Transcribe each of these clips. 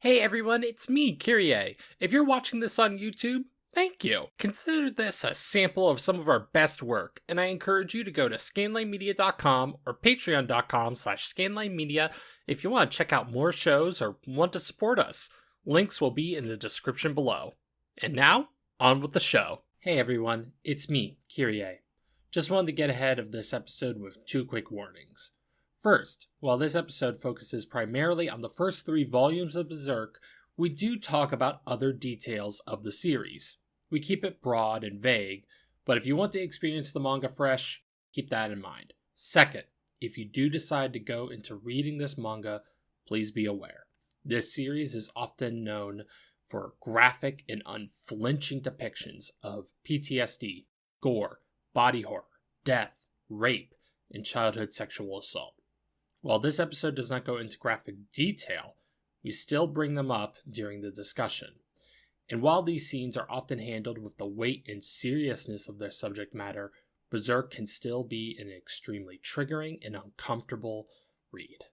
Hey everyone, it's me, Kyrie. If you're watching this on YouTube, thank you. Consider this a sample of some of our best work, and I encourage you to go to scanlinemedia.com or patreon.com/scanlinemedia if you want to check out more shows or want to support us. Links will be in the description below. And now, on with the show. Hey everyone, it's me, Kyrie. Just wanted to get ahead of this episode with two quick warnings. First, while this episode focuses primarily on the first 3 volumes of Berserk, we do talk about other details of the series. We keep it broad and vague, but if you want to experience the manga fresh, keep that in mind. Second, if you do decide to go into reading this manga, please be aware. This series is often known for graphic and unflinching depictions of PTSD, gore, body horror, death, rape, and childhood sexual assault. While this episode does not go into graphic detail, we still bring them up during the discussion. And while these scenes are often handled with the weight and seriousness of their subject matter, Berserk can still be an extremely triggering and uncomfortable read.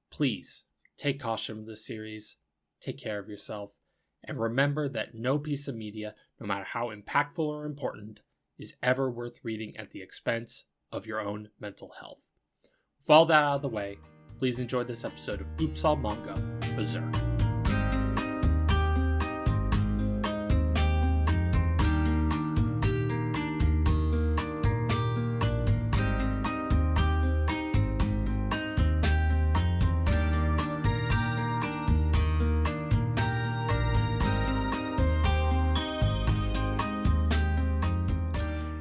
Please, take caution with this series, take care of yourself, and remember that no piece of media, no matter how impactful or important, is ever worth reading at the expense of your own mental health. With all that out of the way, please enjoy this episode of Oops All Manga, Berserk.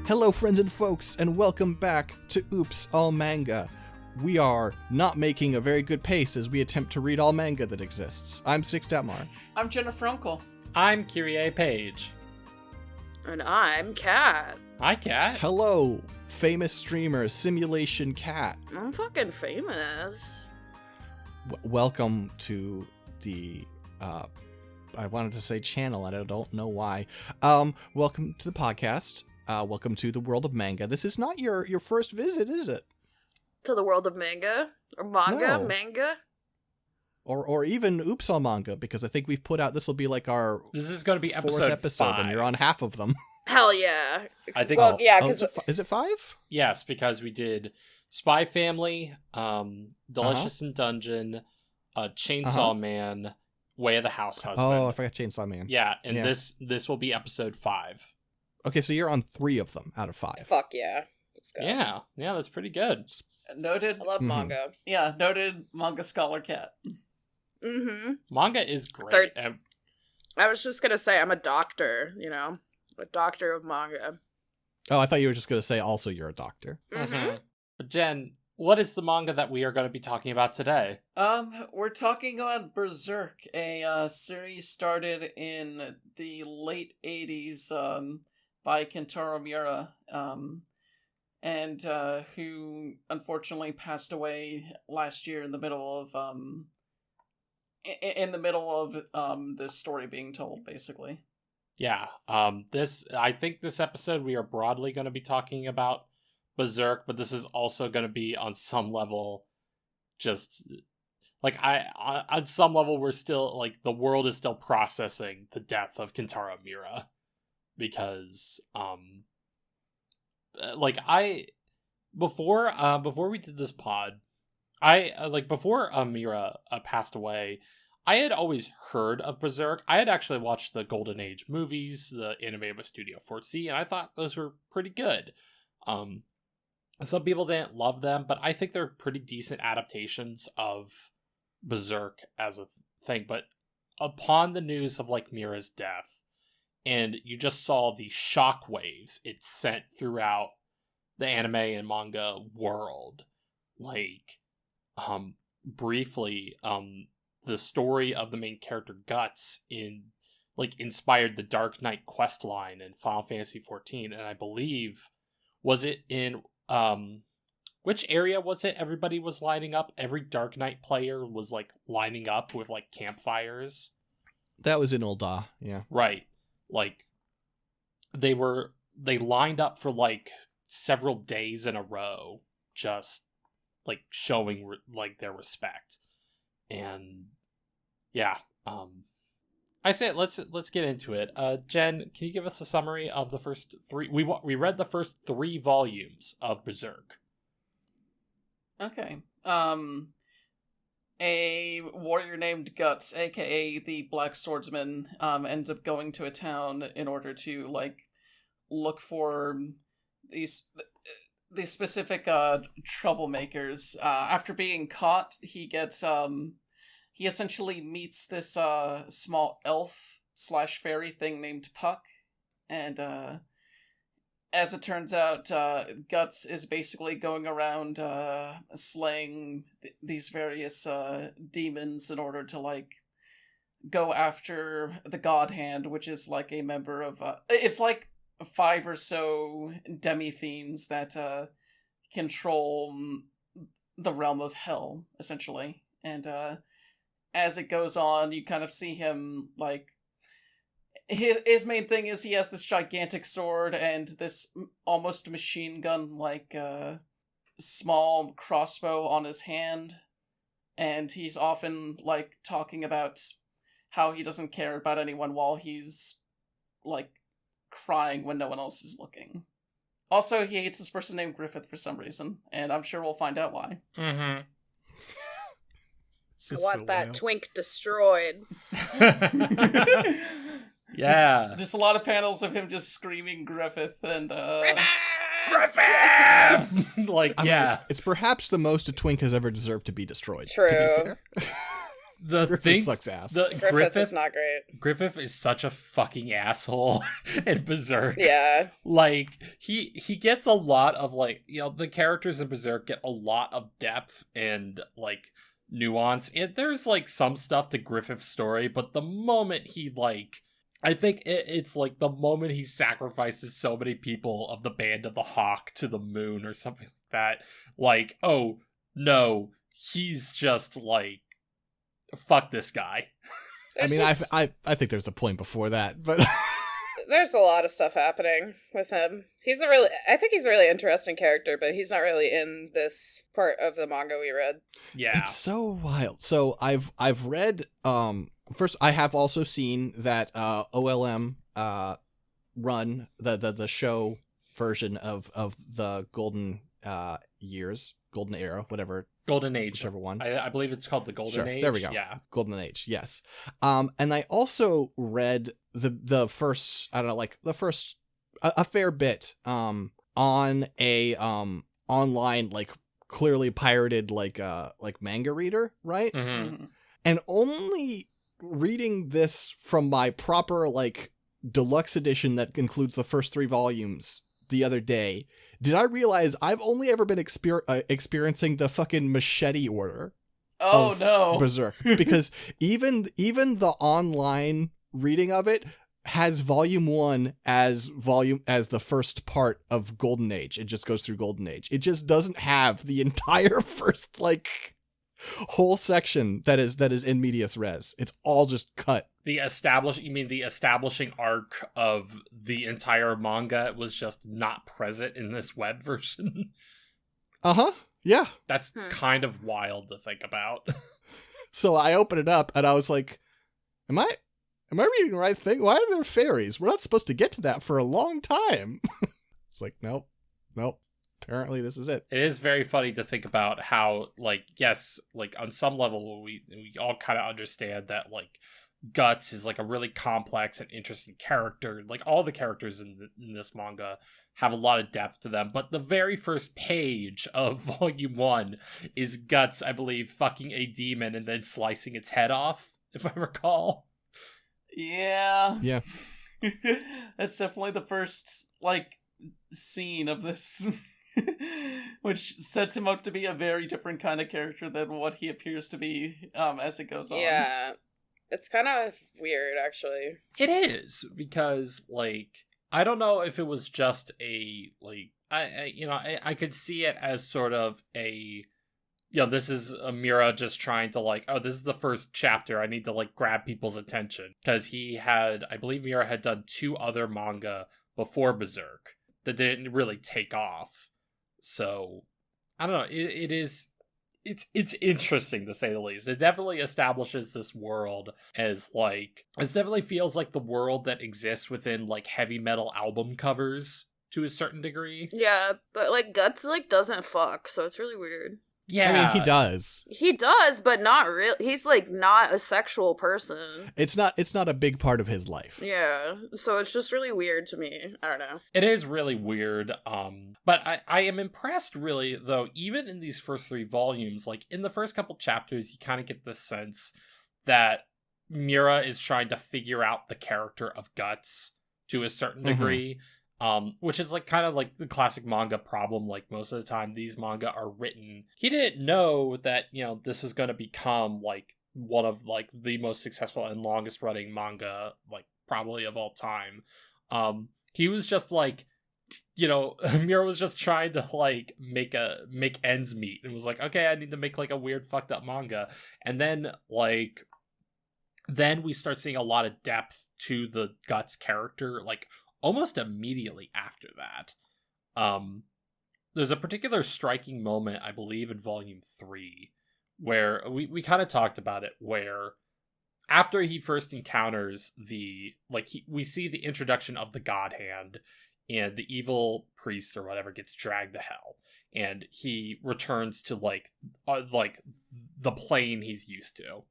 Hello friends and folks, and welcome back to Oops All Manga. We are not making a very good pace as we attempt to read all manga that exists. I'm Six.Mar. I'm Jennifer Uncle. I'm Kyrie Page. And I'm Kat. Hi, Kat. Hello, famous streamer Simulation Cat. I'm fucking famous. Welcome to the, I wanted to say channel, and I don't know why. Welcome to the podcast. Welcome to the world of manga. This is not your first visit, is it? To the world of manga? Or manga? No. Manga? Or even Oops All Manga, because I think we've put out, this will be like our This is going to be fourth episode episode, 5. and you're on half of them. Hell yeah. I think. Well, yeah, because is it 5? Yes, because we did Spy Family, Delicious in Dungeon, Chainsaw Man, Way of the House Husband. Oh, I forgot Chainsaw Man. Yeah, and this will be episode 5. Okay, so you're on 3 of them out of 5. fuck yeah. Let's go. Yeah, that's pretty good. Noted. I love Mhm. manga. Yeah, noted manga scholar Cat. Mm-hmm. Manga is great. I was just gonna say I'm a doctor, a doctor of manga. Oh, I thought you were just going to say also you're a doctor. Mm-hmm. But Jen, what is the manga that we are going to be talking about today? We're talking about Berserk, a series started in the late 80s, by Kentaro Miura, and who unfortunately passed away last year in the middle of this story being told, basically. Yeah, I think this episode we are broadly going to be talking about Berserk, but this is also going to be on some level just like on some level we're still like the world is still processing the death of Kentaro Miura because before we did this pod, before Miura passed away, I had always heard of Berserk. I had actually watched the Golden Age movies, the animated by Studio 4C, and I thought those were pretty good. Some people didn't love them, but I think they're pretty decent adaptations of Berserk as a thing. But upon the news of Miura's death, and you just saw the shockwaves it sent throughout the anime and manga world, briefly, the story of the main character Guts inspired the Dark Knight questline in Final Fantasy XIV, and I believe was it in which area was it everybody was lining up? Every Dark Knight player was lining up with campfires. That was in Ul'dah, yeah. Right. They lined up for several days in a row, just showing their respect. And yeah, I say let's get into it. Jen, can you give us a summary of the first three? We read the first 3 volumes of Berserk. Okay. A warrior named Guts, aka the Black Swordsman, ends up going to a town in order to look for these specific troublemakers. After being caught, he essentially meets this small elf/fairy thing named Puck, and as it turns out, Guts is basically going around slaying these various demons in order to go after the God Hand, which is a member of it's 5 or so demi-fiends that control the realm of hell, essentially. And as it goes on, you kind of see him his main thing is he has this gigantic sword and this almost machine gun small crossbow on his hand, and he's often talking about how he doesn't care about anyone while he's crying when no one else is looking. Also, he hates this person named Griffith for some reason, and I'm sure we'll find out why. Mm-hmm. I want that twink destroyed. Yeah. Just a lot of panels of him just screaming Griffith and Griffith! mean, it's perhaps the most a twink has ever deserved to be destroyed. True. To be fair. Griffith sucks ass. Griffith is not great. Griffith is such a fucking asshole in Berserk. Yeah. He gets a lot of the characters in Berserk get a lot of depth and nuance. There's some stuff to Griffith's story, but the moment he I think it's the moment he sacrifices so many people of the Band of the Hawk to the moon or something like that. Oh no, he's just fuck this guy. I mean, I think there's a point before that, but there's a lot of stuff happening with him. I think he's a really interesting character, but he's not really in this part of the manga we read. Yeah. It's so wild. So I've read first I have also seen that OLM run the show version of the Golden Years, Golden Era, whatever. Golden Age. Whichever one. I believe it's called the Golden Age. There we go. Yeah. Golden Age, yes. And I also read the first, I don't know, the first, a fair bit on a online, clearly pirated, manga reader, right? Mm-hmm. And only reading this from my proper, deluxe edition that includes the first 3 volumes the other day, did I realize I've only ever been experiencing the fucking machete order of Berserk. Because even the online reading of it has volume 1 as the first part of Golden Age. It just goes through Golden Age. It just doesn't have the entire first whole section that is in medias res. It's all just cut. The establishing arc of the entire manga was just not present in this web version. Uh-huh. Yeah. That's kind of wild to think about. So I opened it up and I was like, am I reading the right thing? Why are there fairies? We're not supposed to get to that for a long time. It's nope. Apparently this is it. It is very funny to think about how, yes, on some level we all kind of understand that, Guts is a really complex and interesting character. All the characters in this manga have a lot of depth to them, but the very first page of volume 1 is Guts, I believe, fucking a demon and then slicing its head off, if I recall. Yeah. Yeah. That's definitely the first scene of this. Which sets him up to be a very different kind of character than what he appears to be as it goes on. Yeah. It's kind of weird, actually. It is, because, I don't know if it was just a, I could see it as sort of a, this is Miura just trying to, this is the first chapter, I need to, grab people's attention. Because I believe Miura had done 2 other manga before Berserk that didn't really take off. So, I don't know, it's it's interesting to say the least. It definitely establishes this world as like, it definitely feels like the world that exists within like heavy metal album covers to a certain degree. Yeah, but like Guts like doesn't fuck, so it's really weird. Yeah, I mean, he does. He does, but not real. He's like not a sexual person. It's not a big part of his life. Yeah, so it's just really weird to me. I don't know. It is really weird. But I am impressed really though, even in these first 3 volumes, like in the first couple chapters, you kind of get this sense that Miura is trying to figure out the character of Guts to a certain degree. Which is like kind of like the classic manga problem. Like most of the time these manga are written, he didn't know that, you know, this was going to become like one of like the most successful and longest running manga, like probably of all time. He was just like, you know, Miura was just trying to like make ends meet and was like, okay, I need to make like a weird fucked up manga. And then we start seeing a lot of depth to the Guts character, like almost immediately after that. There's a particular striking moment, I believe, in volume 3, where we kind of talked about it, where after he first encounters we see the introduction of the God Hand, and the evil priest or whatever gets dragged to hell, and he returns to like the plane he's used to.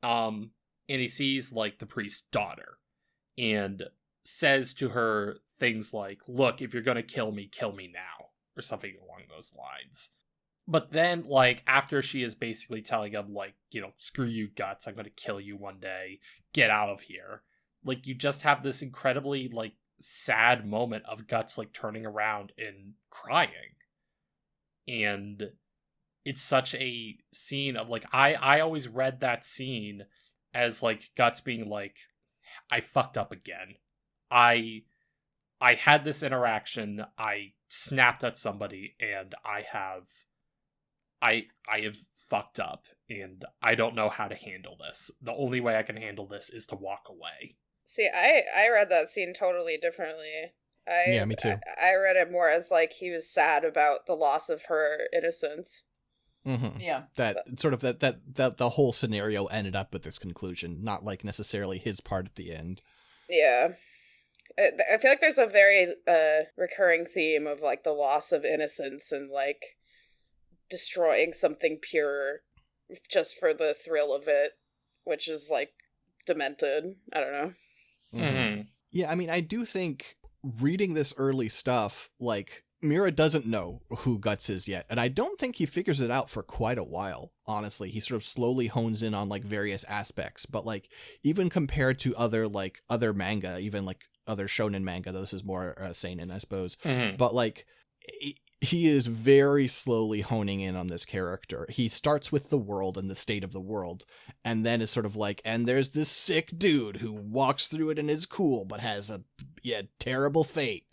And he sees like the priest's daughter, and says to her things like, look, if you're gonna kill me now, or something along those lines. But then, like, after she is basically telling him, like, you know, screw you, Guts, I'm gonna kill you one day, get out of here, like, you just have this incredibly, like, sad moment of Guts, like, turning around and crying. And it's such a scene of, like, I always read that scene as, like, Guts being like, I fucked up again. I had this interaction, I snapped at somebody, and I have fucked up, and I don't know how to handle this. The only way I can handle this is to walk away. See, I read that scene totally differently. Yeah, me too. I read it more as like he was sad about the loss of her innocence. Mm-hmm. Yeah. That sort of that the whole scenario ended up with this conclusion, not like necessarily his part at the end. Yeah. I feel like there's a very recurring theme of like the loss of innocence and like destroying something pure just for the thrill of it, which is like demented. I don't know. Mm-hmm. Yeah, I mean, I do think reading this early stuff, like, Miura doesn't know who Guts is yet, and I don't think he figures it out for quite a while, honestly. He sort of slowly hones in on, like, various aspects, but, like, even compared to other manga, even, like, other shonen manga, though this is more seinen, I suppose, but, like, he is very slowly honing in on this character. He starts with the world and the state of the world, and then is sort of like, and there's this sick dude who walks through it and is cool, but has a terrible fate.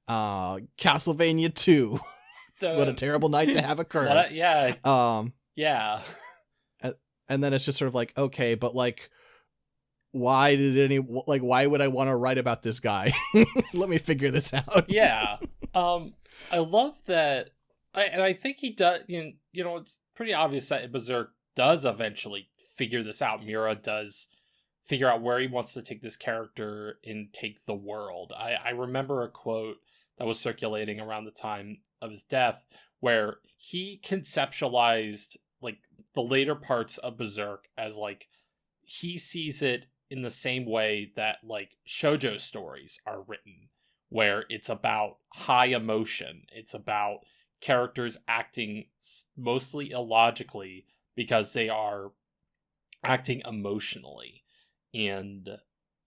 Castlevania 2. What a terrible night to have a curse. Yeah. Yeah. And then it's just sort of like, okay, but like, why would I want to write about this guy? Let me figure this out. Yeah. I love that, I think he does. You know, it's pretty obvious that Berserk does eventually figure this out. Miura does figure out where he wants to take this character and take the world. I remember a quote that was circulating around the time of his death where he conceptualized like the later parts of Berserk as like he sees it in the same way that like shoujo stories are written, where it's about high emotion. It's about characters acting mostly illogically because they are acting emotionally. And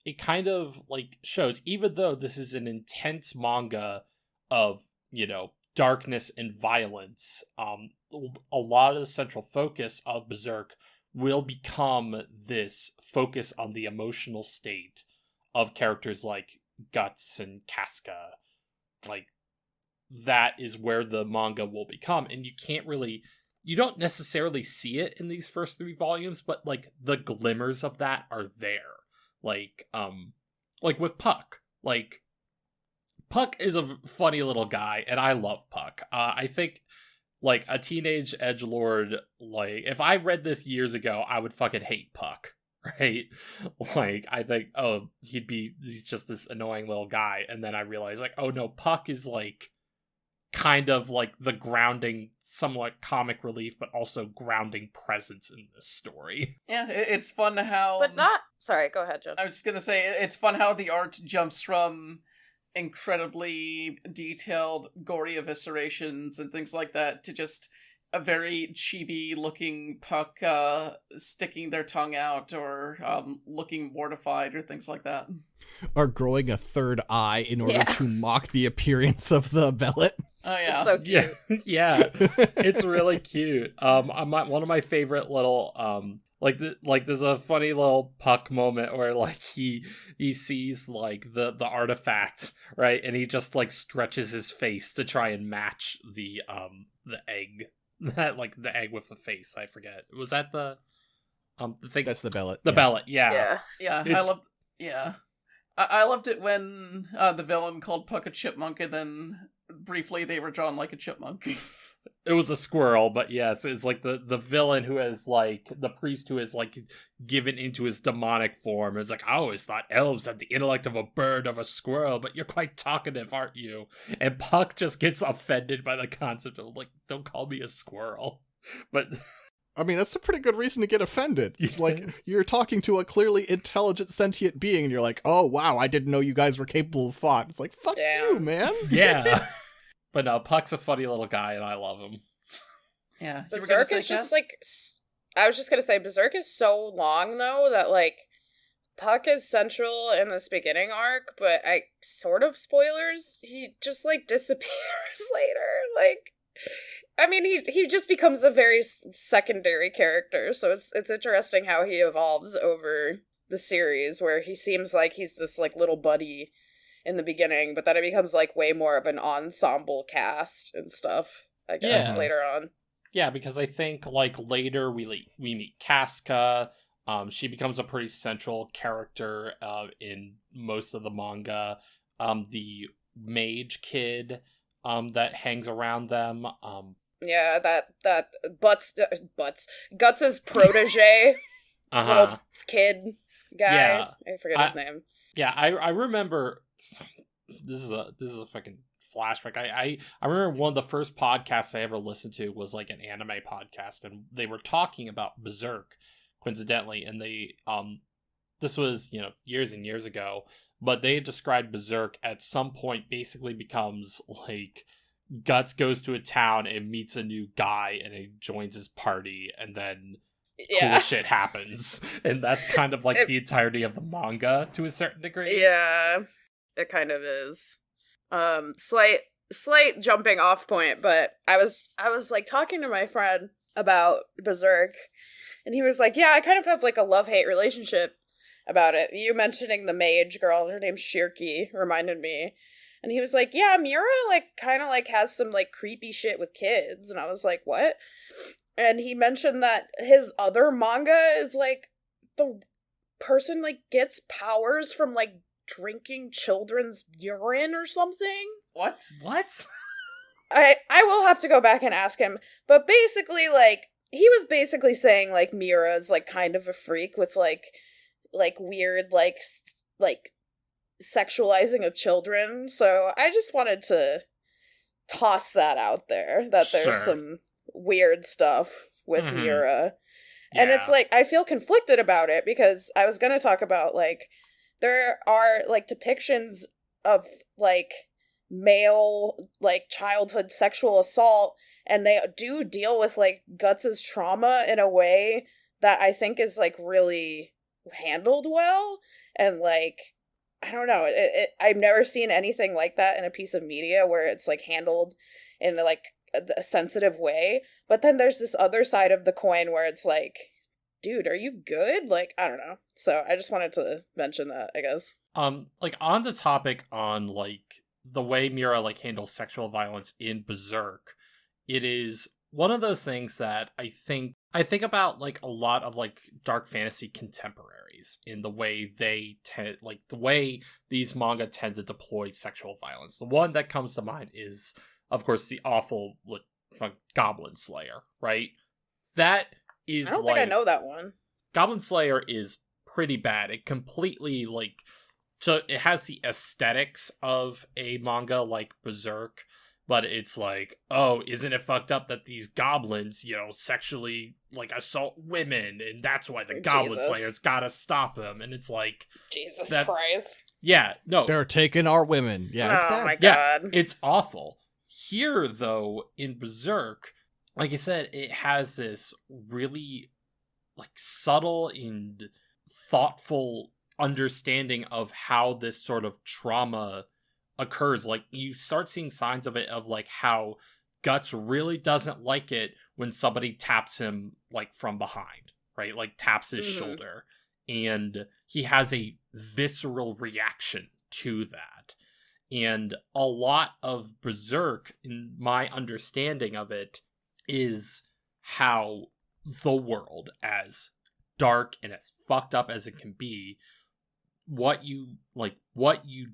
it kind of like shows, even though this is an intense manga of, you know, darkness and violence, a lot of the central focus of Berserk will become this focus on the emotional state of characters like Guts and Casca. Like, that is where the manga will become, and you don't necessarily see it in these first 3 volumes, but like the glimmers of that are there. Like with Puck. Like, Puck is a funny little guy, and I love Puck. I think like a teenage edgelord, like if I read this years ago, I would fucking hate Puck, right? Like I think, oh, he's just this annoying little guy, and then I realized like, oh no, Puck is like kind of like the grounding, somewhat comic relief, but also grounding presence in this story. Yeah, it's fun how... But not... Sorry, go ahead, Jen. I was gonna say, it's fun how the art jumps from incredibly detailed, gory eviscerations and things like that to just a very chibi-looking Puck sticking their tongue out or looking mortified or things like that. Or growing a third eye in order to mock the appearance of the bellet. Oh yeah, It's so cute. Yeah, it's really cute. One of my favorite little like there's a funny little Puck moment where like he sees like the artifact, right, and he just like stretches his face to try and match the egg, that like the egg with the face. I forget, was that the thing? That's the bellet. The bellet, yeah. I loved it when the villain called Puck a chipmunk, and then briefly they were drawn like a chipmunk. It was a squirrel, but yes, it's like the villain who has like the priest who has like given into his demonic form. It's like, I always thought elves had the intellect of a bird, of a squirrel, but you're quite talkative, aren't you? And Puck just gets offended by the concept of like, don't call me a squirrel. But I mean, that's a pretty good reason to get offended. Like, you're talking to a clearly intelligent, sentient being, and you're like, oh, wow, I didn't know you guys were capable of thought. It's like, fuck you, man. Yeah. But no, Puck's a funny little guy, and I love him. Yeah. Berserk is just, like... I was just gonna say, Berserk is so long, though, that, like, Puck is central in this beginning arc, but sort of spoilers, he just, like, disappears later. Like... I mean, he just becomes a very secondary character, so it's interesting how he evolves over the series, where he seems like he's this, like, little buddy in the beginning, but then it becomes, like, way more of an ensemble cast and stuff, I guess, later on. Yeah, because I think, like, later we meet Casca. She becomes a pretty central character in most of the manga. The mage kid that hangs around them. Yeah, that Guts' protege, little kid guy. Yeah. I forget his name. Yeah, I remember. This is a fucking flashback. I remember one of the first podcasts I ever listened to was like an anime podcast, and they were talking about Berserk, coincidentally, and they this was years and years ago, but they described Berserk at some point basically becomes like Guts goes to a town and meets a new guy and he joins his party, and then cool shit happens. And that's kind of like the entirety of the manga to a certain degree. Yeah, it kind of is. Slight jumping off point, but I was like talking to my friend about Berserk, and he was like, yeah, I kind of have like a love-hate relationship about it. You mentioning the mage girl, her name's Shirky, reminded me. And he was like, yeah, Miura, like, kind of, like, has some, like, creepy shit with kids. And I was like, what? And he mentioned that his other manga is, like, the person, like, gets powers from, like, drinking children's urine or something. What? I will have to go back and ask him. But basically, like, he was basically saying, like, Miura's, like, kind of a freak with, like weird, like, sexualizing of children. So I just wanted to toss that out there, that there's some weird stuff with Miura. And it's like, I feel conflicted about it, because I was gonna talk about, like, there are, like, depictions of, like, male, like, childhood sexual assault, and they do deal with, like, Guts' trauma in a way that I think is, like, really handled well, and, like, I don't know. I've never seen anything like that in a piece of media where it's, like, handled in, like, a sensitive way. But then there's this other side of the coin where it's like, dude, are you good? Like, I don't know. So I just wanted to mention that, I guess. Like, on the topic on, like, the way Miura, like, handles sexual violence in Berserk, it is one of those things that I think about, like, a lot of, like, dark fantasy contemporaries in the way they tend, like, the way these manga tend to deploy sexual violence. The one that comes to mind is, of course, the awful from Goblin Slayer, right? That is I don't think I know that one. Goblin Slayer is pretty bad. It completely, like, so it has the aesthetics of a manga like Berserk, but it's like, oh, isn't it fucked up that these goblins, sexually, like, assault women, and that's why the Goblin Slayer's gotta stop them, and it's like... Jesus Christ. Yeah, no. They're taking our women. Yeah, it's bad. My God. Yeah, it's awful. Here, though, in Berserk, like I said, it has this really, like, subtle and thoughtful understanding of how this sort of trauma occurs. Like, you start seeing signs of it, of like how Guts really doesn't like it when somebody taps him, like, from behind, right? Like, taps his shoulder, and he has a visceral reaction to that. And a lot of Berserk, in my understanding of it, is how the world, as dark and as fucked up as it can be, what you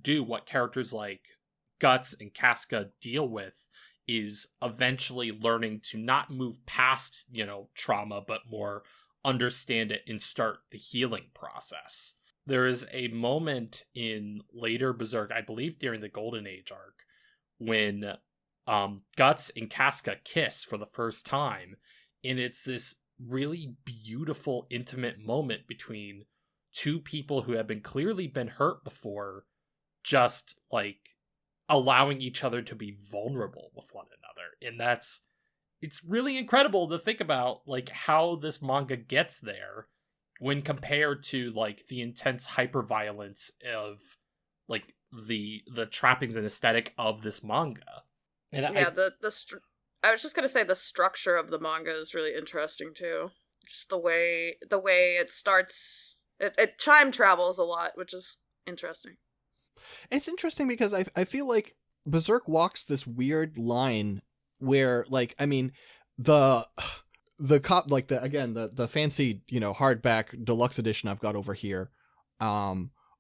do, what characters like Guts and Casca deal with, is eventually learning to not move past, trauma, but more understand it and start the healing process. There is a moment in later Berserk, I believe during the Golden Age arc, when Guts and Casca kiss for the first time, and it's this really beautiful, intimate moment between two people who have clearly been hurt before, just, like, allowing each other to be vulnerable with one another. And it's really incredible to think about, like, how this manga gets there when compared to, like, the intense hyperviolence of, like, the trappings and aesthetic of this manga. And yeah, I was just gonna say the structure of the manga is really interesting too. Just the way it starts, it time travels a lot, which is interesting. It's interesting because I feel like Berserk walks this weird line where, like, I mean, the fancy, hardback deluxe edition I've got over here,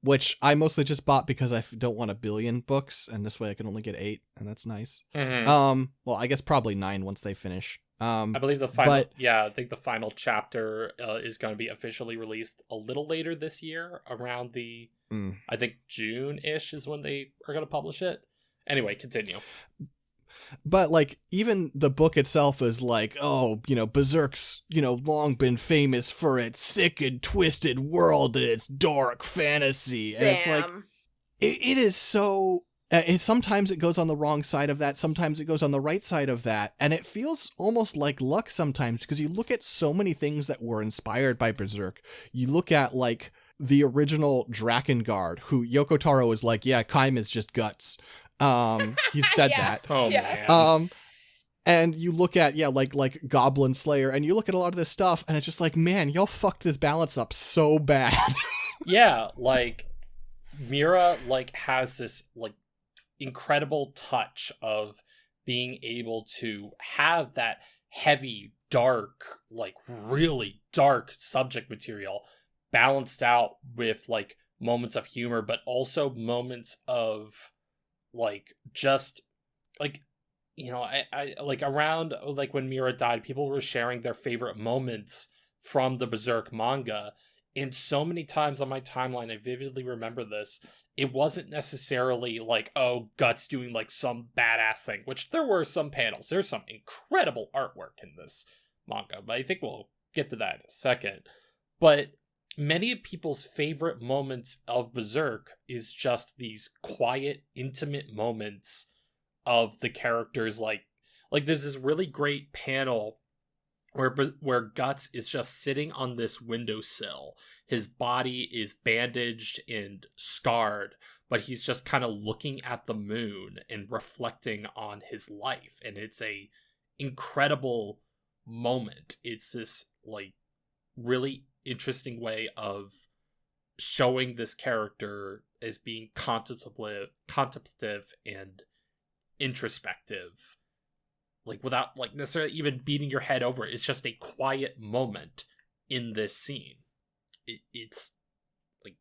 which I mostly just bought because I don't want 1 billion books, and this way I can only get 8, and that's nice. Well, I guess probably 9 once they finish. I believe the final, I think the final chapter is going to be officially released a little later this year, around the, I think June-ish is when they are going to publish it. Anyway, continue. But, like, even the book itself is like, oh, Berserk's, long been famous for its sick and twisted world and its dark fantasy. And it's like, it is so... sometimes it goes on the wrong side of that, sometimes it goes on the right side of that, and it feels almost like luck sometimes, because you look at so many things that were inspired by Berserk. You look at, like, the original Drakengard, who Yoko Taro is like, yeah, Kaim is just guts. He said that. Oh, man. And you look at, like Goblin Slayer, and you look at a lot of this stuff, and it's just like, man, y'all fucked this balance up so bad. Yeah, like, Miura, like, has this, like, incredible touch of being able to have that heavy, dark, like, really dark subject material balanced out with, like, moments of humor, but also moments of, like, just, like, I like, around, like, when Miura died, people were sharing their favorite moments from the Berserk manga, and so many times on my timeline, I vividly remember this, it wasn't necessarily like, oh, Guts doing, like, some badass thing, which there were some panels, there's some incredible artwork in this manga, but I think we'll get to that in a second. But many of people's favorite moments of Berserk is just these quiet, intimate moments of the characters. Like there's this really great panel where Guts is just sitting on this windowsill. His body is bandaged and scarred, but he's just kind of looking at the moon and reflecting on his life. And it's a incredible moment. It's this, like, really interesting way of showing this character as being contemplative and introspective, like, without, like, necessarily even beating your head over it. It's just a quiet moment in this scene. It's like,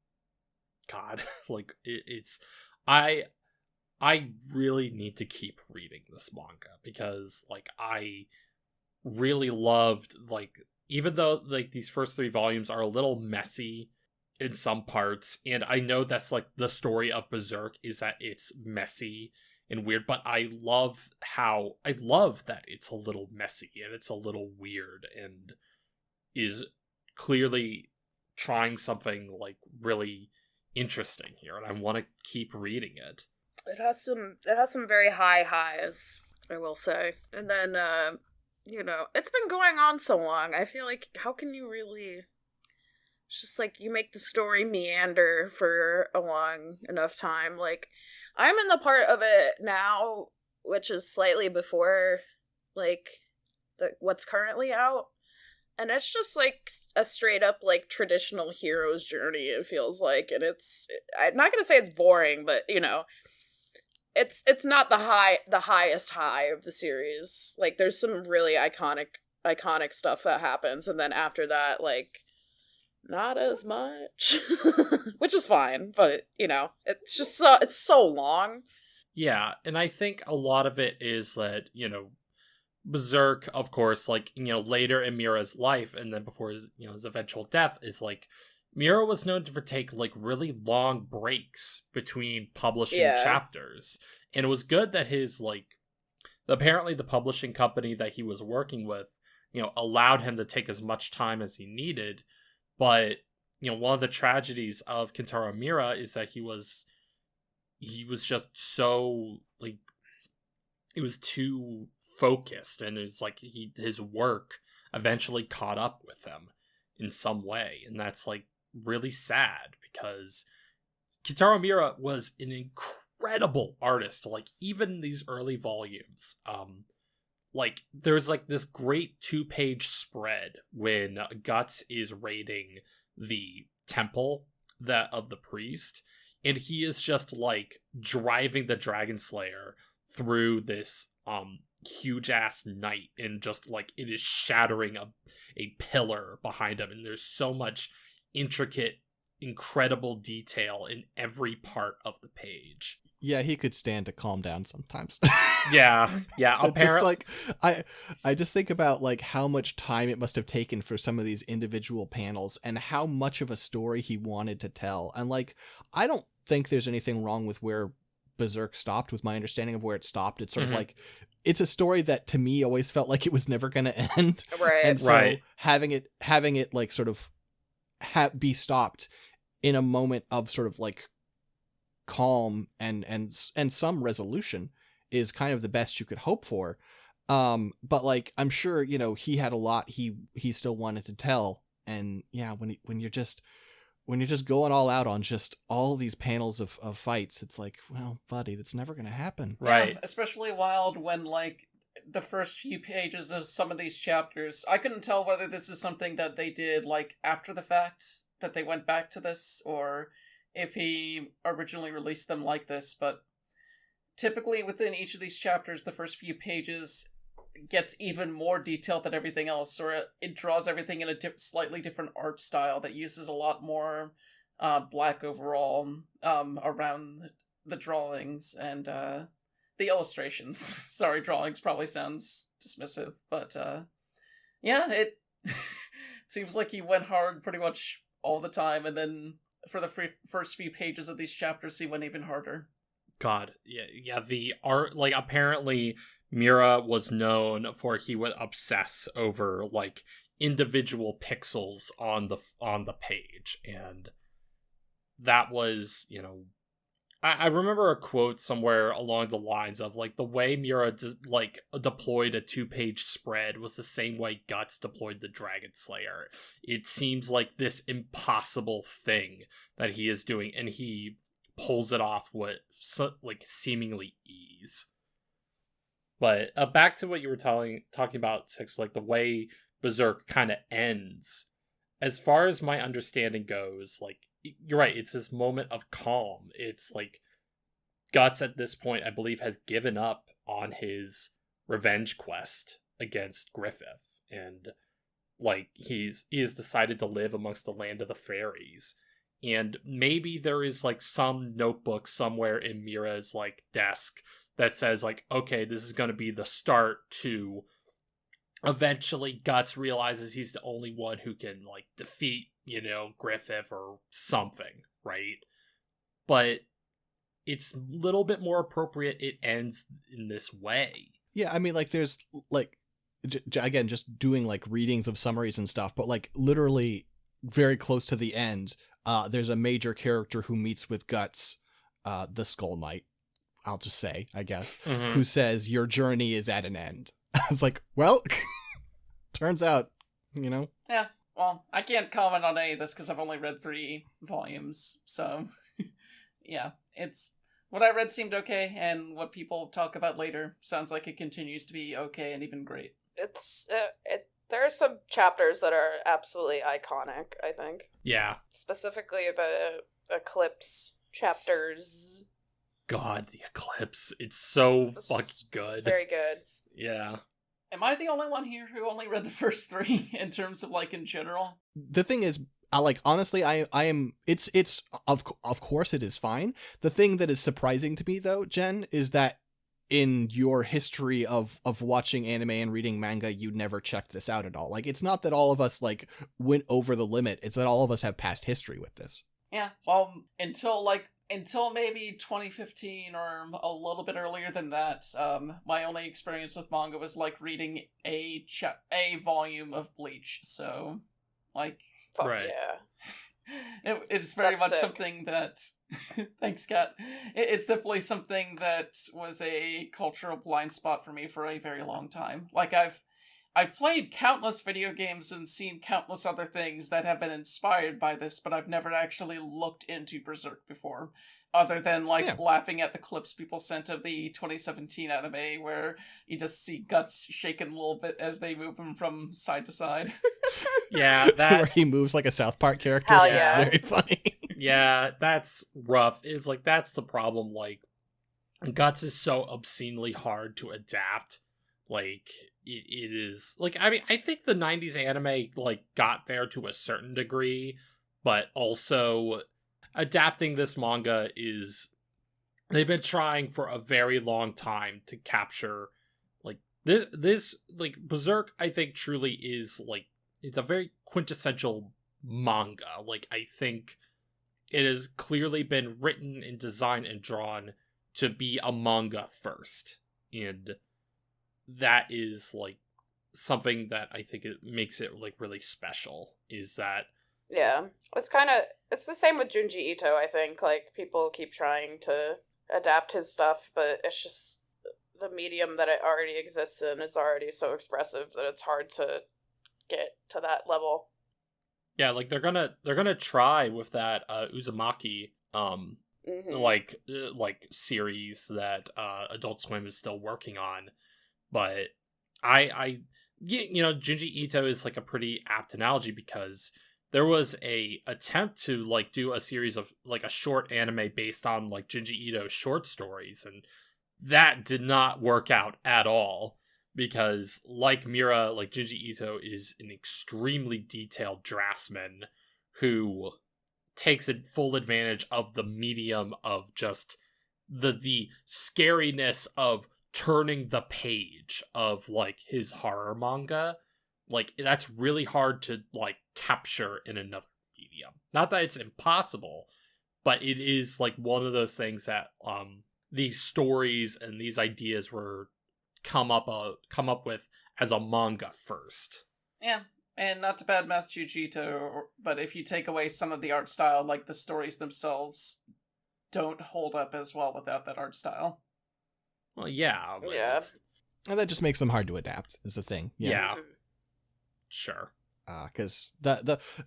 God, like, it's I I really need to keep reading this manga because like I really loved, like, even though like these first 3 volumes are a little messy in some parts, and I know that's like the story of Berserk is that it's messy and weird, but I love that it's a little messy and it's a little weird and is clearly trying something like really interesting here, and I want to keep reading it. It has some very high highs, I will say. And then it's been going on so long. I feel like how can you really, it's just like you make the story meander for a long enough time. Like I'm in the part of it now which is slightly before like what's currently out. And it's just like a straight up like traditional hero's journey, it feels like. And I'm not gonna say it's boring, but it's not the highest high of the series. Like there's some really iconic stuff that happens, and then after that, like not as much. Which is fine, but it's just it's so long. Yeah, and I think a lot of it is that, Berserk, of course, like, later in Miura's life, and then before his eventual death, is like, Miura was known to take, like, really long breaks between publishing chapters. And it was good that his, like, apparently the publishing company that he was working with, allowed him to take as much time as he needed. But, one of the tragedies of Kentaro Miura is that he was just so, like, it was too focused, and it's like his work eventually caught up with him in some way, and that's like really sad because Kentaro Miura was an incredible artist. Like even these early volumes, like there's like this great 2-page spread when Guts is raiding the temple of the priest, and he is just like driving the Dragon Slayer through this huge ass night, and just like it is shattering a pillar behind him, and there's so much intricate, incredible detail in every part of the page. Yeah, he could stand to calm down sometimes. yeah apparently. Just like I just think about like how much time it must have taken for some of these individual panels and how much of a story he wanted to tell. And like I don't think there's anything wrong with where Berserk stopped. With my understanding of where it stopped, it's sort of like it's a story that to me always felt like it was never going to end. Right. And so right. having it like sort of be stopped in a moment of sort of like calm and some resolution is kind of the best you could hope for. But like I'm sure he had a lot he still wanted to tell, and yeah, when you're just going all out on just all these panels of fights, it's like, well, buddy, that's never going to happen. Right. Yeah, especially wild when, like, the first few pages of some of these chapters, I couldn't tell whether this is something that they did, like, after the fact, that they went back to this, or if he originally released them like this, but typically within each of these chapters, the first few pages gets even more detailed than everything else, or it draws everything in a slightly different art style that uses a lot more black overall around the drawings and the illustrations. Sorry, drawings probably sounds dismissive, but yeah, it seems like he went hard pretty much all the time, and then for the first few pages of these chapters, he went even harder. God, yeah, the art, like, apparently Miura was known for he would obsess over like individual pixels on the page, and that was, I remember a quote somewhere along the lines of like the way Miura deployed a 2-page spread was the same way Guts deployed the Dragon Slayer. It seems like this impossible thing that he is doing, and he pulls it off with like seemingly ease. But back to what you were talking about, Six, like the way Berserk kind of ends. As far as my understanding goes, like, you're right, it's this moment of calm. It's like Guts at this point, I believe, has given up on his revenge quest against Griffith, and like he has decided to live amongst the land of the fairies. And maybe there is like some notebook somewhere in Miura's like desk that says like, okay, this is going to be the start to eventually Guts realizes he's the only one who can like defeat, Griffith or something, right? But it's a little bit more appropriate it ends in this way. Yeah, I mean, like, there's, like, again, just doing, like, readings of summaries and stuff, but, like, literally very close to the end, there's a major character who meets with Guts, the Skull Knight, I'll just say, I guess, who says, your journey is at an end. It's like, well, turns out, Yeah, well, I can't comment on any of this because I've only read 3 volumes, so, yeah, what I read seemed okay, and what people talk about later sounds like it continues to be okay and even great. There are some chapters that are absolutely iconic, I think. Yeah. Specifically the Eclipse chapters. God, the Eclipse. It's so fucking good. It's very good. Yeah. Am I the only one here who only read the first 3 in terms of, like, in general? The thing is, honestly, I am, it's, of course it is fine. The thing that is surprising to me, though, Jen, is that in your history of watching anime and reading manga, you never checked this out at all. Like, it's not that all of us, like, went over the limit. It's that all of us have past history with this. Yeah, well, until maybe 2015 or a little bit earlier than that, my only experience with manga was, like, reading a volume of Bleach, so, like... Fuck right. Yeah. It's very That's much sick. Something that... Thanks, Kat. It's definitely something that was a cultural blind spot for me for a very long time. Like, I've played countless video games and seen countless other things that have been inspired by this, but I've never actually looked into Berserk before. Other than, like, laughing at the clips people sent of the 2017 anime where you just see Guts shaking a little bit as they move him from side to side. Yeah, Where he moves like a South Park character. Hell That's yeah. very funny. Yeah, that's rough. It's like, that's the problem. Like, Guts is so obscenely hard to adapt. Like, it is... Like, I mean, I think the 90s anime, like, got there to a certain degree, but also... Adapting this manga is... They've been trying for a very long time to capture, like, this like, Berserk, I think, truly is, like, it's a very quintessential manga. Like, I think it has clearly been written and designed and drawn to be a manga first. And that is, like, something that I think it makes it, like, really special, is that... Yeah. It's the same with Junji Ito, I think. Like, people keep trying to adapt his stuff, but it's just the medium that it already exists in is already so expressive that it's hard to get to that level. Yeah, like, they're gonna try with that Uzumaki like series that Adult Swim is still working on, but Junji Ito is, like, a pretty apt analogy, because there was a attempt to, like, do a series of, like, a short anime based on, like, Junji Ito's short stories, and that did not work out at all, because, like Miura, like, Junji Ito is an extremely detailed draftsman who takes full advantage of the medium of just the scariness of turning the page of, like, his horror manga. Like, that's really hard to, like, capture in another medium. Not that it's impossible, but it is, like, one of those things that these stories and these ideas were come up with as a manga first. Yeah, and not to badmouth Junji Ito, but if you take away some of the art style, like, the stories themselves don't hold up as well without that art style. Well, yeah. Yeah. And that just makes them hard to adapt, is the thing. Yeah. Sure. Because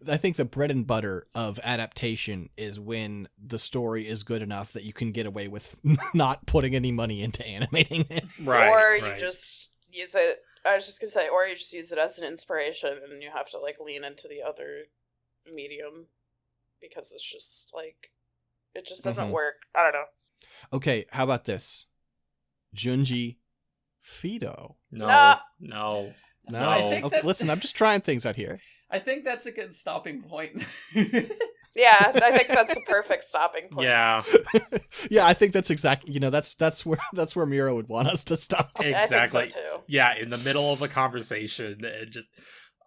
I think the bread and butter of adaptation is when the story is good enough that you can get away with not putting any money into animating it. Right. Or you just use it, I was just gonna say, or you just use it as an inspiration and you have to, like, lean into the other medium because it's just, like, it just doesn't work. I don't know. Okay, how about this? Junji Fido. No. No. I think Okay, listen, I'm just trying things out here. I think that's a good stopping point. Yeah, I think that's the perfect stopping point. Yeah, Yeah, I think that's exactly, that's where Miura would want us to stop. exactly. I think so too. Yeah, in the middle of a conversation, and just,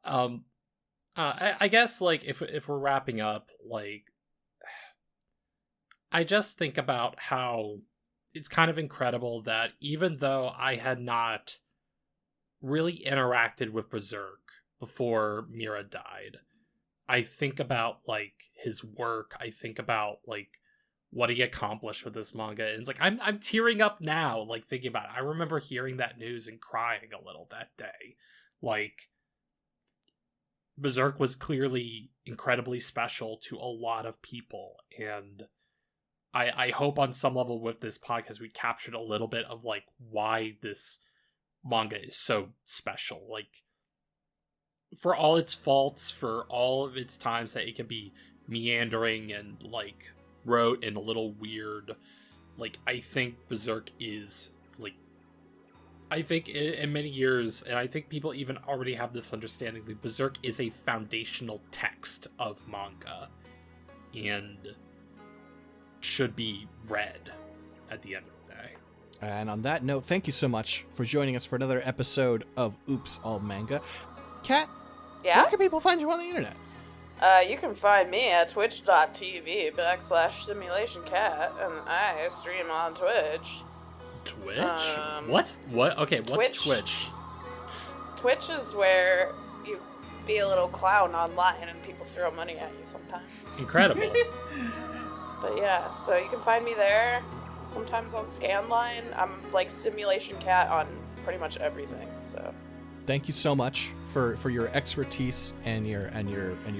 I guess, like, if we're wrapping up, like, I just think about how it's kind of incredible that even though I had not really interacted with Berserk before Miura died, I think about, like, his work. I think about, like, what he accomplished with this manga, and it's like I'm tearing up now, like, thinking about it. I remember hearing that news and crying a little that day. Like, Berserk was clearly incredibly special to a lot of people, and I hope on some level with this podcast we captured a little bit of, like, why this manga is so special. Like, for all its faults, for all of its times that it can be meandering and, like, rote and a little weird, like, I think Berserk is, like, I think in many years, and I think people even already have this understanding, that Berserk is a foundational text of manga and should be read at the end of the day. And on that note, thank you so much for joining us for another episode of Oops All Manga. Kat, Yeah? where can people find you on the internet? You can find me at twitch.tv/simulationcat, and I stream on Twitch. Twitch? What's Twitch? Twitch is where you be a little clown online and people throw money at you sometimes. Incredible. But yeah, so you can find me there, sometimes on Scanline. I'm like Simulation Cat on pretty much everything, so. Thank you so much for your expertise and your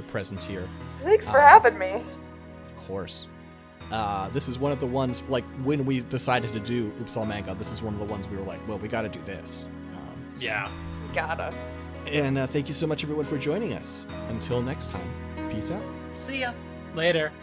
presence here. Thanks for having me. Of course. This is one of the ones, like, when we decided to do Oops All Manga, this is one of the ones we were like, well, we gotta do this. Yeah. Gotta. And thank you so much, everyone, for joining us. Until next time, peace out. See ya. Later.